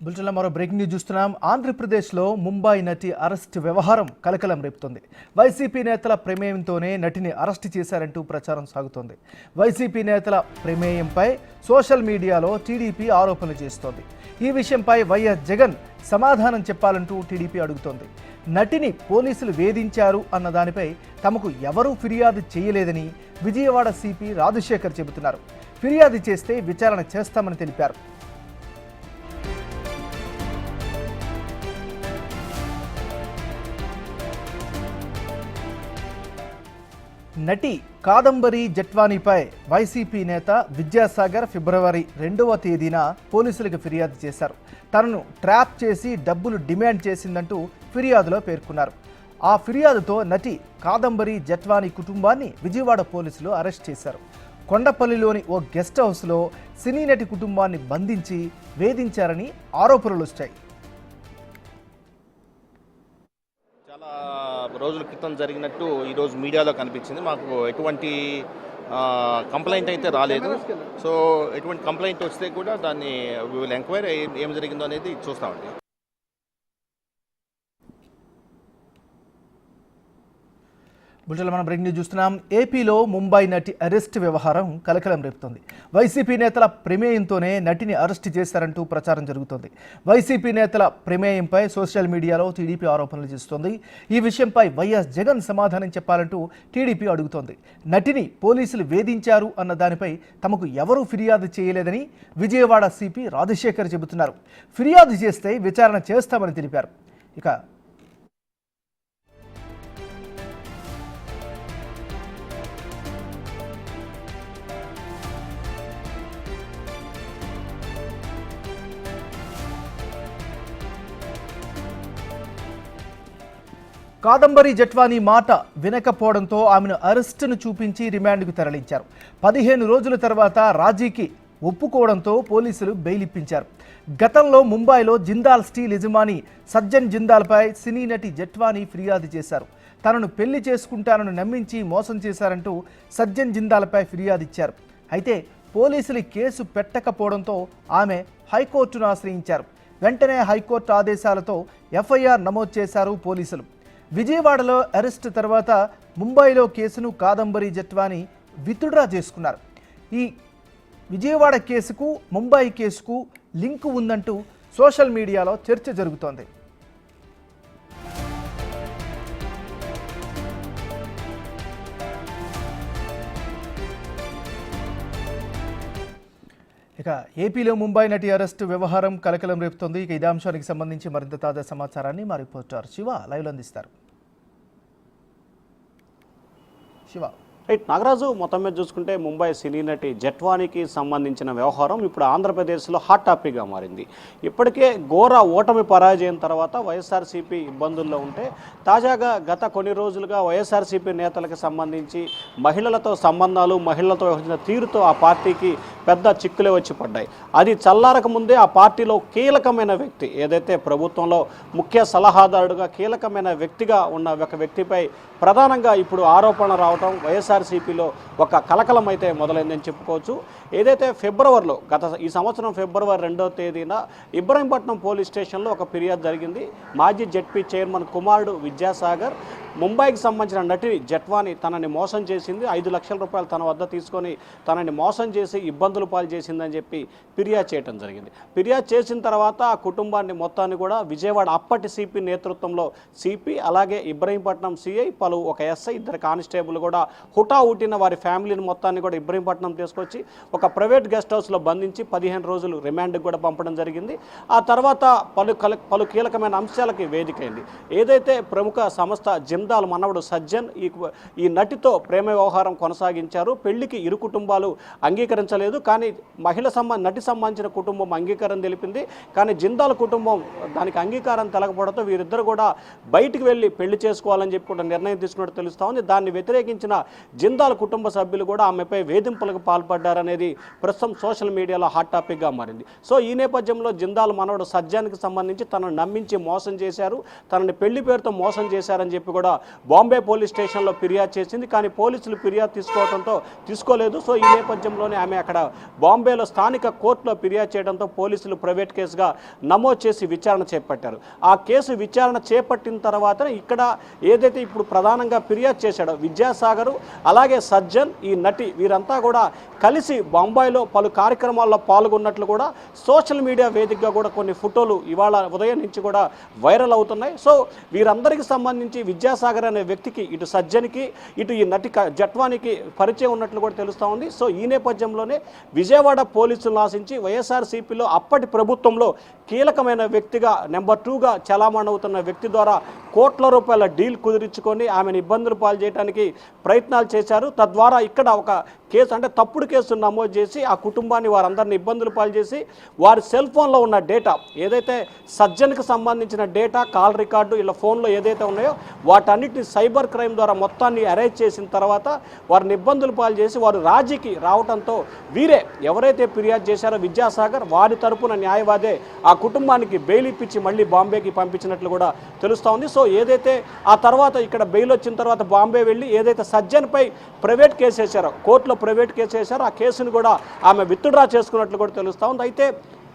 బులెటిన్లో మరో breaking news చూస్తున్నాం. ఆంధ్రప్రదేశ్లో ముంబై నటి అరెస్ట్ వ్యవహారం కలకలం రేపుతోంది. వైసీపీ నేతల ప్రమేయంతోనే నటిని అరెస్ట్ చేశారంటూ ప్రచారం సాగుతోంది. వైసీపీ నేతల ప్రమేయంపై సోషల్ మీడియాలో టీడీపీ ఆరోపణలు చేస్తోంది. ఈ విషయంపై వైఎస్ జగన్ సమాధానం చెప్పాలంటూ టీడీపీ అడుగుతోంది. నటిని పోలీసులు వేధించారు అన్న దానిపై తమకు ఎవరూ ఫిర్యాదు చేయలేదని విజయవాడ సిపి రాజశేఖర్ చెబుతున్నారు. ఫిర్యాదు చేస్తే విచారణ చేస్తామని తెలిపారు. నటి కాదంబరి జట్వానీపై వైసీపీ నేత విద్యాసాగర్ ఫిబ్రవరి 2వ తేదీన పోలీసులకు ఫిర్యాదు చేశారు. తనను ట్రాప్ చేసి డబ్బులు డిమాండ్ చేసిందంటూ ఫిర్యాదులో పేర్కొన్నారు. ఆ ఫిర్యాదుతో నటి కాదంబరి జట్వానీ కుటుంబాన్ని విజయవాడ పోలీసులు అరెస్ట్ చేశారు. కొండపల్లిలోని ఓ గెస్ట్ హౌస్లో సినీ నటి కుటుంబాన్ని బంధించి వేధించారని ఆరోపణలు వచ్చాయి. చాలా రోజుల క్రితం జరిగినట్టు ఈరోజు మీడియాలో కనిపించింది. మాకు ఎటువంటి కంప్లైంట్ అయితే రాలేదు. సో ఎటువంటి కంప్లైంట్ వస్తే కూడా దాన్ని విల్ ఎంక్వైరీ ఏం జరిగిందో అనేది చూస్తామండి. బులెటిన్లో మనం బ్రేకింగ్ న్యూస్ చూస్తున్నాం. ఏపీలో ముంబై నటి అరెస్ట్ వ్యవహారం కలకలం రేపుతోంది. వైసీపీ నేతల ప్రమేయంతోనే నటిని అరెస్ట్ చేశారంటూ ప్రచారం జరుగుతోంది. వైసీపీ నేతల ప్రమేయంపై సోషల్ మీడియాలో టీడీపీ ఆరోపణలు చేస్తోంది. ఈ విషయంపై వైఎస్ జగన్ సమాధానం చెప్పాలంటూ టీడీపీ అడుగుతోంది. నటిని పోలీసులు వేధించారు అన్న దానిపై తమకు ఎవరూ ఫిర్యాదు చేయలేదని విజయవాడ సిపి రాజశేఖర్ చెబుతున్నారు. ఫిర్యాదు చేస్తే విచారణ చేస్తామని తెలిపారు. కాదంబరి జట్వానీ మాట వినకపోవడంతో ఆమెను అరెస్టును చూపించి రిమాండ్కు తరలించారు. 15 రోజుల తర్వాత రాజీకి ఒప్పుకోవడంతో పోలీసులు బెయిల్ ఇప్పించారు. గతంలో ముంబైలో జిందాల్ స్టీల్ యజమాని సజ్జన్ జిందాల్పై సినీ నటి జట్వానీ ఫిర్యాదు చేశారు. తనను పెళ్లి చేసుకుంటానని నమ్మించి మోసం చేశారంటూ సజ్జన్ జిందాల్పై ఫిర్యాదు ఇచ్చారు. అయితే పోలీసులు కేసు పెట్టకపోవడంతో ఆమె హైకోర్టును ఆశ్రయించారు. వెంటనే హైకోర్టు ఆదేశాలతో ఎఫ్ఐఆర్ నమోదు చేశారు పోలీసులు. విజయవాడలో అరెస్టు తర్వాత ముంబైలో కేసును కాదంబరి జట్వానీ విత్డ్రా చేసుకున్నారు. ఈ విజయవాడ కేసుకు ముంబై కేసుకు లింకు ఉందంటూ సోషల్ మీడియాలో చర్చ జరుగుతోంది. ఏపీలో ముంబై నటి అరెస్టు వ్యవహారం కలకలం రేపుతోంది. ఇదే అంశానికి సంబంధించి మరింత తాజా సమాచారాన్ని మా రిపోర్టర్ శివ లైవ్లో అందిస్తారు. శివ. రైట్ నాగరాజు, మొత్తం మీద చూసుకుంటే ముంబై సినీ నటి జట్వానీకి సంబంధించిన వ్యవహారం ఇప్పుడు ఆంధ్రప్రదేశ్లో హాట్ టాపిక్గా మారింది. ఇప్పటికే ఘోర ఓటమి పరాజయం తర్వాత వైఎస్ఆర్సీపీ ఇబ్బందుల్లో ఉంటే తాజాగా గత కొన్ని రోజులుగా వైఎస్ఆర్సీపీ నేతలకు సంబంధించి మహిళలతో సంబంధాలు, మహిళలతో వ్యవహరించిన తీరుతో ఆ పార్టీకి పెద్ద చిక్కులే వచ్చి పడ్డాయి. అది చల్లారక ముందే ఆ పార్టీలో కీలకమైన వ్యక్తి, ఏదైతే ప్రభుత్వంలో ముఖ్య సలహాదారుడుగా కీలకమైన వ్యక్తిగా ఉన్న ఒక వ్యక్తిపై ప్రధానంగా ఇప్పుడు ఆరోపణ రావడం వైఎస్ఆర్సీపీలో ఒక కలకలం అయితే మొదలైందని చెప్పుకోవచ్చు. ఏదైతే ఫిబ్రవరిలో ఈ సంవత్సరం ఫిబ్రవరి 2వ తేదీన ఇబ్రహీంపట్నం పోలీస్ స్టేషన్లో ఒక ఫిర్యాదు జరిగింది. మాజీ జెడ్పీ చైర్మన్ కుమారుడు విద్యాసాగర్ ముంబైకి సంబంధించిన నటి జట్వానీ తనని మోసం చేసింది, 5 లక్షల రూపాయలు తన వద్ద తీసుకొని తనని మోసం చేసి ఇబ్బందులు పాలు చేసిందని చెప్పి ఫిర్యాదు చేయడం జరిగింది. ఫిర్యాదు చేసిన తర్వాత ఆ కుటుంబాన్ని మొత్తాన్ని కూడా విజయవాడ అప్పటి సిపి నేతృత్వంలో సిపి, అలాగే ఇబ్రహీంపట్నం సిఐ, ఒక ఎస్ఐ, 2 కానిస్టేబుల్ కూడా హుటాహుటిన వారి ఫ్యామిలీని మొత్తాన్ని కూడా ఇబ్రహీంపట్నం తీసుకొచ్చి ఒక ప్రైవేట్ గెస్ట్ హౌస్లో బంధించి 15 రోజులు రిమాండ్కి కూడా పంపడం జరిగింది. ఆ తర్వాత పలు కీలకమైన అంశాలకి వేదికైంది. ఏదైతే ప్రముఖ సంస్థ జిందాల్ మనవడు సజ్జన్ ఈ నటితో ప్రేమ వ్యవహారం కొనసాగించారు. పెళ్లికి ఇరు కుటుంబాలు అంగీకరించలేదు, కానీ నటి సంబంధించిన కుటుంబం అంగీకారం తెలిపింది. కానీ జిందాల్ కుటుంబం దానికి అంగీకారం తెలకపోవడంతో వీరిద్దరు కూడా బయటికి వెళ్ళి పెళ్లి చేసుకోవాలని చెప్పి కూడా నిర్ణయం తీసుకున్నట్టు తెలుస్తూ ఉంది. దాన్ని వ్యతిరేకించిన జిందాల్ కుటుంబ సభ్యులు కూడా ఆమెపై వేధింపులకు పాల్పడ్డారనేది ప్రస్తుతం సోషల్ మీడియాలో హాట్ టాపిక్గా మారింది. సో ఈ నేపథ్యంలో జిందాల్ మనవడు సజ్జానికి సంబంధించి తనను నమ్మించి మోసం చేశారు, తనని పెళ్లి పేరుతో మోసం చేశారని చెప్పి కూడా బాంబే పోలీస్ స్టేషన్లో ఫిర్యాదు చేసింది. కానీ పోలీసులు ఫిర్యాదు తీసుకోలేదు. సో ఈ నేపథ్యంలోనే ఆమె అక్కడ బాంబేలో స్థానిక కోర్టులో ఫిర్యాదు చేయడంతో పోలీసులు ప్రైవేట్ కేసుగా నమోదు చేసి విచారణ చేపట్టారు. ఆ కేసు విచారణ చేపట్టిన తర్వాత ఇక్కడ ఏదైతే ఇప్పుడు ప్రధానంగా ఫిర్యాదు చేశాడో విద్యాసాగర్ అలాగే సజ్జన్ ఈ నటి వీరంతా కూడా కలిసి బొంబాయిలో పలు కార్యక్రమాల్లో పాల్గొన్నట్లు కూడా సోషల్ మీడియా వేదికగా కూడా కొన్ని ఫోటోలు ఇవాళ ఉదయం నుంచి కూడా వైరల్ అవుతున్నాయి. సో వీరందరికీ సంబంధించి విద్యాసాగర్ అనే వ్యక్తికి ఇటు సజ్జన్కి ఇటు ఈ నటి జట్వానికి పరిచయం ఉన్నట్లు కూడా తెలుస్తూ ఉంది. సో ఈ నేపథ్యంలోనే విజయవాడ పోలీసులను ఆశించి వైఎస్ఆర్సీపీలో అప్పటి ప్రభుత్వంలో కీలకమైన వ్యక్తిగా నెంబర్ 2గా చలామణి అవుతున్న వ్యక్తి ద్వారా కోట్ల రూపాయల డీల్ కుదిరించుకొని ఆమెను ఇబ్బందులు పాలు చేయడానికి ప్రయత్నాలు చేశారు. తద్వారా ఇక్కడ ఒక కేసు అంటే తప్పుడు కేసు నమోదు చేసి ఆ కుటుంబాన్ని వారందరిని ఇబ్బందులు పాలు చేసి వారి సెల్ ఫోన్లో ఉన్న డేటా ఏదైతే సజ్జన్కి సంబంధించిన డేటా కాల్ రికార్డు ఇలా ఫోన్లో ఏదైతే ఉన్నాయో వాటన్నిటిని సైబర్ క్రైమ్ ద్వారా మొత్తాన్ని అరేంజ్ చేసిన తర్వాత వారిని ఇబ్బందులు పాలు చేసి వారు రాజీకి రావడంతో వీరే ఎవరైతే ఫిర్యాదు చేశారో విద్యాసాగర్ వారి తరపున న్యాయవాదే ఆ కుటుంబానికి బెయిల్ ఇప్పించి మళ్ళీ బాంబేకి పంపించినట్లు కూడా తెలుస్తూ ఉంది. సో ఏదైతే ఆ తర్వాత ఇక్కడ బెయిల్ వచ్చిన తర్వాత బాంబే వెళ్ళి ఏదైతే సజ్జన్పై ప్రైవేట్ కేసు వేశారో కోర్టులో ప్రైవేట్ కేసు వేశారో ఆ కేసును కూడా ఆమె విత్డ్రా చేసుకున్నట్లు కూడా తెలుస్తూ ఉంది. అయితే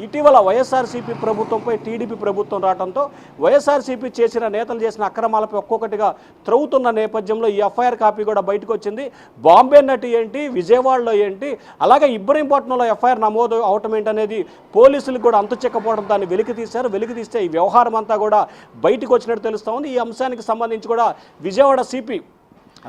ఇటీవల వైఎస్ఆర్సీపీ ప్రభుత్వంపై టీడీపీ ప్రభుత్వం రావడంతో వైఎస్ఆర్సీపీ నేతలు చేసిన అక్రమాలపై ఒక్కొక్కటిగా త్రవ్వుతున్న నేపథ్యంలో ఈ ఎఫ్ఐఆర్ కాపీ కూడా బయటకు వచ్చింది. బాంబే నటి ఏంటి, విజయవాడలో ఏంటి, అలాగే ఇబ్రహీంపట్నంలో ఎఫ్ఐఆర్ నమోదు అవటం ఏంటనేది పోలీసులకు కూడా అంతు చెక్కపోవడం దాన్ని వెలికి తీశారు. వెలికి తీస్తే ఈ వ్యవహారం అంతా కూడా బయటకు వచ్చినట్టు తెలుస్తూ ఉంది. ఈ అంశానికి సంబంధించి కూడా విజయవాడ సిపి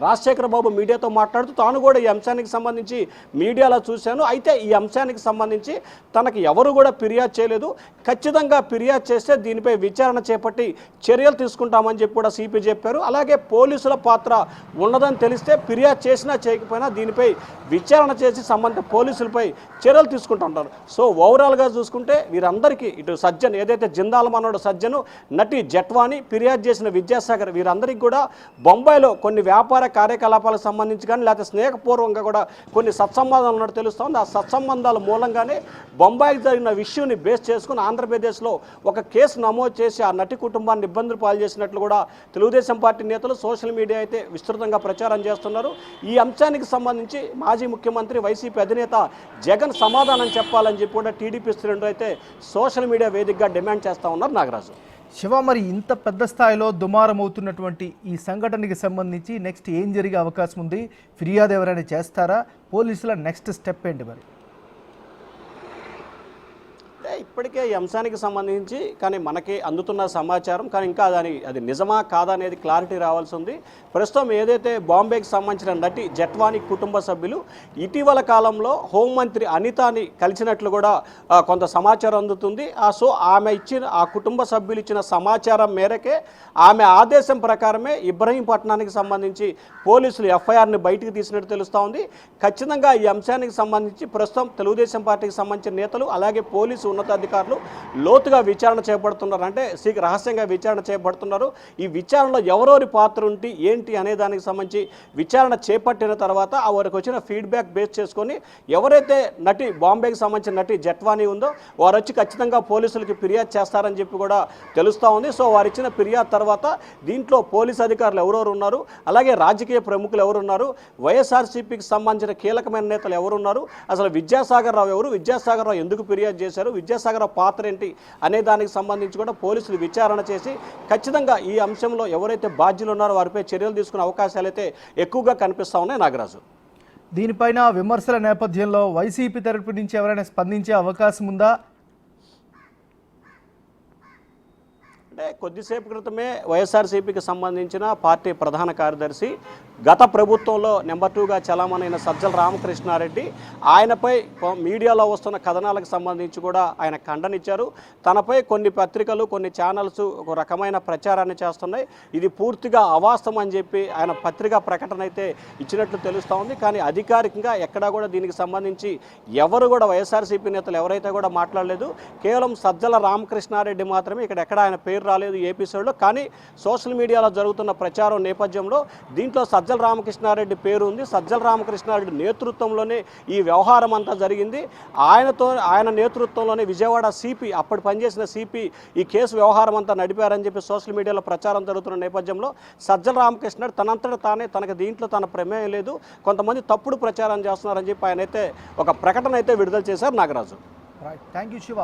రాజశేఖర బాబు మీడియాతో మాట్లాడుతూ తాను కూడా ఈ అంశానికి సంబంధించి మీడియాలో చూశాను, అయితే ఈ అంశానికి సంబంధించి తనకి ఎవరు కూడా ఫిర్యాదు చేయలేదు, ఖచ్చితంగా ఫిర్యాదు చేస్తే దీనిపై విచారణ చేపట్టి చర్యలు తీసుకుంటామని చెప్పి కూడా సిపి చెప్పారు. అలాగే పోలీసుల పాత్ర ఉన్నదని తెలిస్తే ఫిర్యాదు చేసినా చేయకపోయినా దీనిపై విచారణ చేసి సంబంధిత పోలీసులపై చర్యలు తీసుకుంటుంటారు. సో ఓవరాల్గా చూసుకుంటే వీరందరికీ ఇటు సజ్జన్ ఏదైతే జిందాల్ మనోడు సజ్జను నటి జట్వాని ఫిర్యాదు చేసిన విద్యాసాగర్ వీరందరికీ కూడా బొంబాయిలో కొన్ని వ్యాపార కార్యకలాపాలకు సంబంధించి కానీ లేకపోతే స్నేహపూర్వకంగా కూడా కొన్ని సత్సంబంధాలు ఉన్నట్టు తెలుస్తోంది. ఆ సత్సంబంధాల మూలంగానే బొంబాయికి జరిగిన విషయాన్ని బేస్ చేసుకుని ఆంధ్రప్రదేశ్లో ఒక కేసు నమోదు చేసి ఆ నటి కుటుంబాన్ని ఇబ్బందులు పాలు చేసినట్లు కూడా తెలుగుదేశం పార్టీ నేతలు సోషల్ మీడియా అయితే విస్తృతంగా ప్రచారం చేస్తున్నారు. ఈ అంశానికి సంబంధించి మాజీ ముఖ్యమంత్రి వైసీపీ అధినేత జగన్ సమాధానం చెప్పాలని చెప్పి కూడా టీడీపీ శ్రేణులు అయితే సోషల్ మీడియా వేదికగా డిమాండ్ చేస్తూ ఉన్నారు. నాగరాజు, శివ, మరి ఇంత పెద్ద స్థాయిలో దుమారమవుతున్నటువంటి ఈ సంఘటనకి సంబంధించి నెక్స్ట్ ఏం జరిగే అవకాశం ఉంది? ఫిర్యాదు ఎవరైనా చేస్తారా? పోలీసుల నెక్స్ట్ స్టెప్ ఏంటి మరి? ఇప్పటికే ఈ అంశానికి సంబంధించి కానీ మనకి అందుతున్న సమాచారం కానీ ఇంకా అది నిజమా కాదా అనేది క్లారిటీ రావాల్సి ఉంది. ప్రస్తుతం ఏదైతే బాంబేకి సంబంధించిన నటి జట్వాని కుటుంబ సభ్యులు ఇటీవల కాలంలో హోంమంత్రి అనితాని కలిసినట్లు కూడా కొంత సమాచారం అందుతుంది. సో ఆమె ఆ కుటుంబ సభ్యులు ఇచ్చిన సమాచారం మేరకే ఆమె ఆదేశం ప్రకారమే ఇబ్రహీంపట్నానికి సంబంధించి పోలీసులు ఎఫ్ఐఆర్ని బయటికి తీసినట్టు తెలుస్తూ ఉంది. ఖచ్చితంగా ఈ అంశానికి సంబంధించి ప్రస్తుతం తెలుగుదేశం పార్టీకి సంబంధించిన నేతలు అలాగే పోలీసు ఉన్నతాధికారులు లోతుగా విచారణ చేపడుతున్నారు, అంటే రహస్యంగా విచారణ చేపడుతున్నారు. ఈ విచారణలో ఎవరెవరి పాత్ర ఉంటే ఏంటి అనే దానికి సంబంధించి విచారణ చేపట్టిన తర్వాత వారికి వచ్చిన ఫీడ్బ్యాక్ బేస్ చేసుకొని ఎవరైతే నటి బాంబేకి సంబంధించిన నటి జట్వాని ఉందో వారు వచ్చి ఖచ్చితంగా పోలీసులకి ఫిర్యాదు చేస్తారని చెప్పి కూడా తెలుస్తూ ఉంది. సో వారు ఇచ్చిన ఫిర్యాదు తర్వాత దీంట్లో పోలీసు అధికారులు ఎవరెవరు ఉన్నారు, అలాగే రాజకీయ ప్రముఖులు ఎవరున్నారు, వైఎస్ఆర్సీపీకి సంబంధించిన కీలకమైన నేతలు ఎవరున్నారు, అసలు విద్యాసాగర్ రావు ఎవరు, విద్యాసాగర్ రావు ఎందుకు ఫిర్యాదు చేశారు, విద్యాసాగర్ రావు పాత్ర ఏంటి అనే దానికి సంబంధించి కూడా పోలీసులు విచారణ చేసి ఖచ్చితంగా ఈ అంశంలో ఎవరైతే బాధ్యులు ఉన్నారో వారిపై చర్యలు తీసుకునే అవకాశాలు అయితే ఎక్కువగా కనిపిస్తూ ఉన్నాయి. నాగరాజు, దీనిపైన విమర్శల నేపథ్యంలో వైసీపీ తరపు నుంచి ఎవరైనా స్పందించే అవకాశం ఉందా? అంటే కొద్దిసేపు క్రితమే వైఎస్ఆర్సీపీకి సంబంధించిన పార్టీ ప్రధాన కార్యదర్శి గత ప్రభుత్వంలో నెంబర్ 2గా చలామణైన సజ్జల రామకృష్ణారెడ్డి ఆయనపై మీడియాలో వస్తున్న కథనాలకు సంబంధించి కూడా ఆయన ఖండనిచ్చారు. తనపై కొన్ని పత్రికలు కొన్ని ఛానల్స్ ఒక రకమైన ప్రచారాన్ని చేస్తున్నాయి, ఇది పూర్తిగా అవాస్తవం అని చెప్పి ఆయన పత్రికా ప్రకటన అయితే ఇచ్చినట్లు తెలుస్తూ ఉంది. కానీ అధికారికంగా ఎక్కడా కూడా దీనికి సంబంధించి ఎవరు కూడా వైఎస్ఆర్సీపీ నేతలు ఎవరైతే కూడా మాట్లాడలేదు. కేవలం సజ్జల రామకృష్ణారెడ్డి మాత్రమే ఇక్కడ ఎక్కడ ఆయన పేరు రాలేదు ఈ ఎపిసోడ్లో. కానీ సోషల్ మీడియాలో జరుగుతున్న ప్రచారం నేపథ్యంలో దీంట్లో సజ్జల రామకృష్ణారెడ్డి పేరు ఉంది. సజ్జల రామకృష్ణారెడ్డి నేతృత్వంలోనే ఈ వ్యవహారం అంతా జరిగింది. ఆయన నేతృత్వంలోనే విజయవాడ సిపి, అప్పటి పనిచేసిన సిపి ఈ కేసు వ్యవహారం అంతా నడిపారని చెప్పి సోషల్ మీడియాలో ప్రచారం జరుగుతున్న నేపథ్యంలో సజ్జల రామకృష్ణారెడ్డి తనంతట తానే తనకు దీంట్లో తన ప్రమేయం లేదు, కొంతమంది తప్పుడు ప్రచారం చేస్తున్నారని చెప్పి ఆయన అయితే ఒక ప్రకటన అయితే విడుదల చేశారు. Nagaraju. Right, thank you Shiva.